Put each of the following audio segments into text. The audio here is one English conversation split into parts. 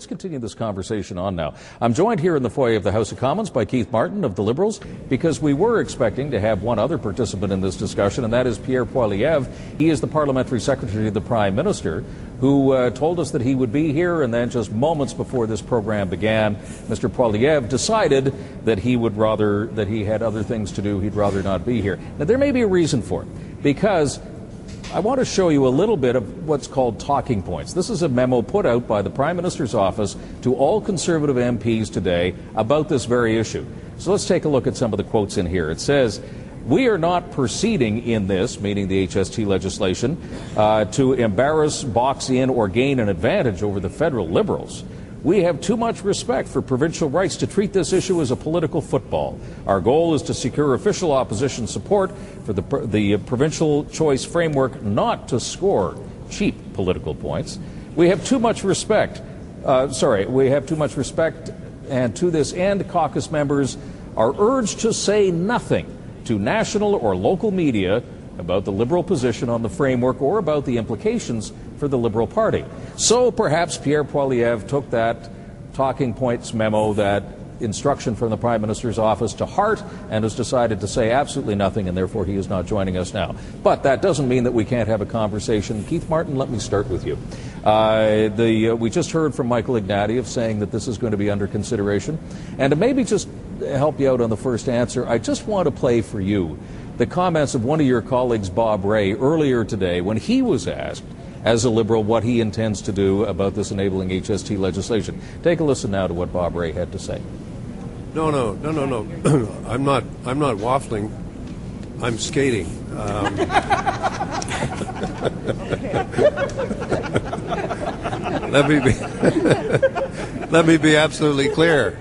continue this conversation on now. I'm joined here in the foyer of the House of Commons by Keith Martin of the Liberals, because we were expecting to have one other participant in this discussion, and that is Pierre Poilievre. He is the Parliamentary Secretary of the Prime Minister, who told us that he would be here, and then just moments before this program began, Mr. Poilievre decided that he had other things to do, he'd rather not be here. Now, there may be a reason for it, because I want to show you a little bit of what's called talking points. This is a memo put out by the Prime Minister's office to all Conservative MPs today about this very issue. So let's take a look at some of the quotes in here. It says, "We are not proceeding in this," meaning the HST legislation, "to embarrass, box in, or gain an advantage over the federal Liberals. We have too much respect for provincial rights to treat this issue as a political football. Our goal is to secure official opposition support for the provincial choice framework, not to score cheap political points. We have too much respect, and to this end, caucus members are urged to say nothing to national or local media about the Liberal position on the framework or about the implications for the Liberal Party." So perhaps Pierre Poilievre took that talking points memo, that instruction from the Prime Minister's office, to heart and has decided to say absolutely nothing, and therefore he is not joining us now. But that doesn't mean that we can't have a conversation. Keith Martin, let me start with you. We just heard from Michael Ignatieff saying that this is going to be under consideration. And to maybe just help you out on the first answer, I just want to play for you the comments of one of your colleagues, Bob Rae, earlier today when he was asked, as a Liberal, what he intends to do about this enabling HST legislation. Take a listen now to what Bob Rae had to say. No. I'm not waffling. I'm skating. Let me be absolutely clear.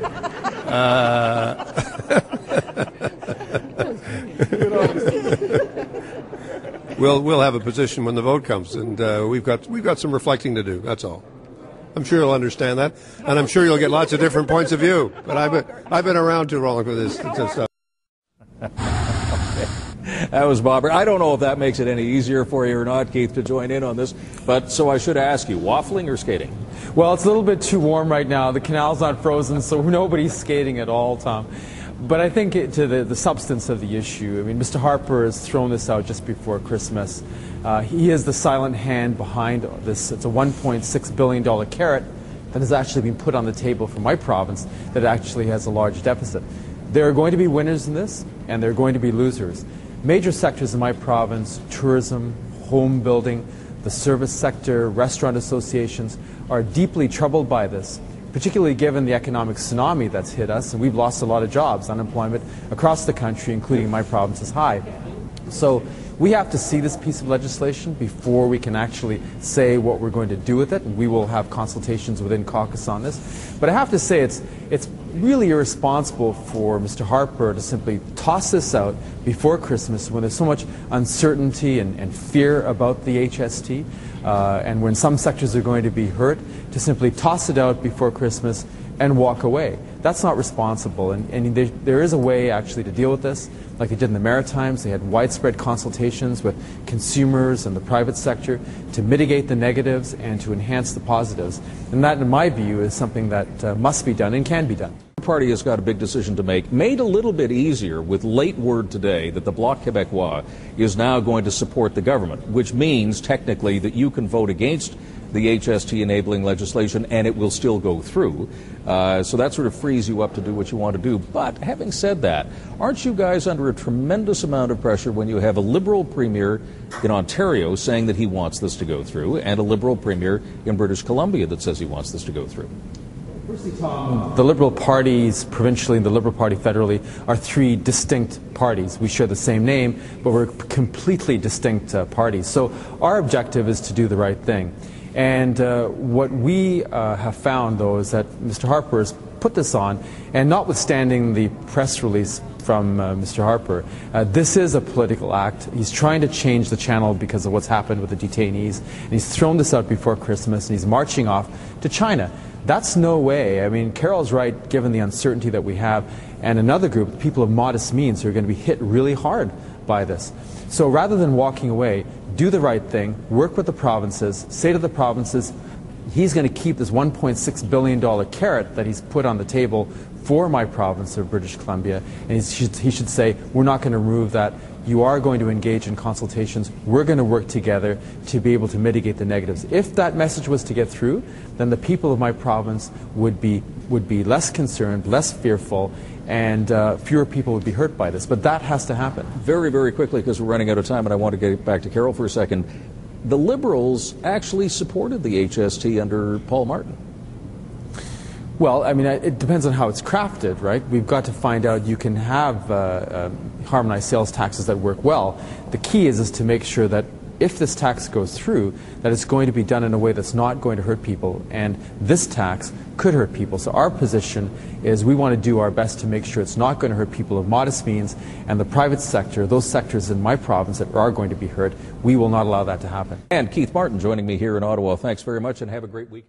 We'll have a position when the vote comes, and we've got some reflecting to do. That's all. I'm sure you'll understand that, and I'm sure you'll get lots of different points of view. But I've been around too long for this stuff. That was Bob. I don't know if that makes it any easier for you or not, Keith, to join in on this. But so I should ask you, waffling or skating? Well, it's a little bit too warm right now. The canal's not frozen, so nobody's skating at all, Tom. But I think to the substance of the issue, I mean, Mr. Harper has thrown this out just before Christmas. He is the silent hand behind this. It's a $1.6 billion carrot that has actually been put on the table for my province that actually has a large deficit. There are going to be winners in this, and there are going to be losers. Major sectors in my province, tourism, home building, the service sector, restaurant associations, are deeply troubled by this, particularly given the economic tsunami that's hit us, and we've lost a lot of jobs. Unemployment across the country, including my province, is high. So we have to see this piece of legislation before we can actually say what we're going to do with it. We will have consultations within caucus on this. But I have to say it's really irresponsible for Mr. Harper to simply toss this out before Christmas when there's so much uncertainty and fear about the HST, and when some sectors are going to be hurt, to simply toss it out before Christmas and walk away. That's not responsible, and there is a way actually to deal with this. Like they did in the Maritimes, they had widespread consultations with consumers and the private sector to mitigate the negatives and to enhance the positives. And that, in my view, is something that must be done and can be done. The party has got a big decision to make, made a little bit easier with late word today that the Bloc Québécois is now going to support the government, which means technically that you can vote against the HST enabling legislation and it will still go through. So that sort of frees you up to do what you want to do. But having said that, aren't you guys under a tremendous amount of pressure when you have a Liberal Premier in Ontario saying that he wants this to go through and a Liberal Premier in British Columbia that says he wants this to go through? Firstly, Tom, the Liberal parties provincially and the Liberal Party federally are three distinct parties. We share the same name, but we're completely distinct parties. So our objective is to do the right thing. And what we have found, though, is that Mr. Harper has put this on, and notwithstanding the press release from Mr. Harper, this is a political act. He's trying to change the channel because of what's happened with the detainees, and he's thrown this out before Christmas, and he's marching off to China. That's no way. I mean, Carol's right, given the uncertainty that we have, and another group, people of modest means, who are going to be hit really hard by this. So rather than walking away, do the right thing, work with the provinces, say to the provinces, he's going to keep this $1.6 billion carrot that he's put on the table for my province of British Columbia, and he should say, we're not going to remove that. You are going to engage in consultations. We're going to work together to be able to mitigate the negatives. If that message was to get through, then the people of my province would be less concerned, less fearful, and fewer people would be hurt by this. But that has to happen. Very, very quickly, because we're running out of time, and I want to get back to Carol for a second. The Liberals actually supported the HST under Paul Martin. Well, I mean, it depends on how it's crafted, right? We've got to find out. You can have harmonized sales taxes that work well. The key is to make sure that if this tax goes through, that it's going to be done in a way that's not going to hurt people, and this tax could hurt people. So our position is we want to do our best to make sure it's not going to hurt people of modest means, and the private sector, those sectors in my province that are going to be hurt, we will not allow that to happen. And Keith Martin joining me here in Ottawa. Thanks very much, and have a great weekend.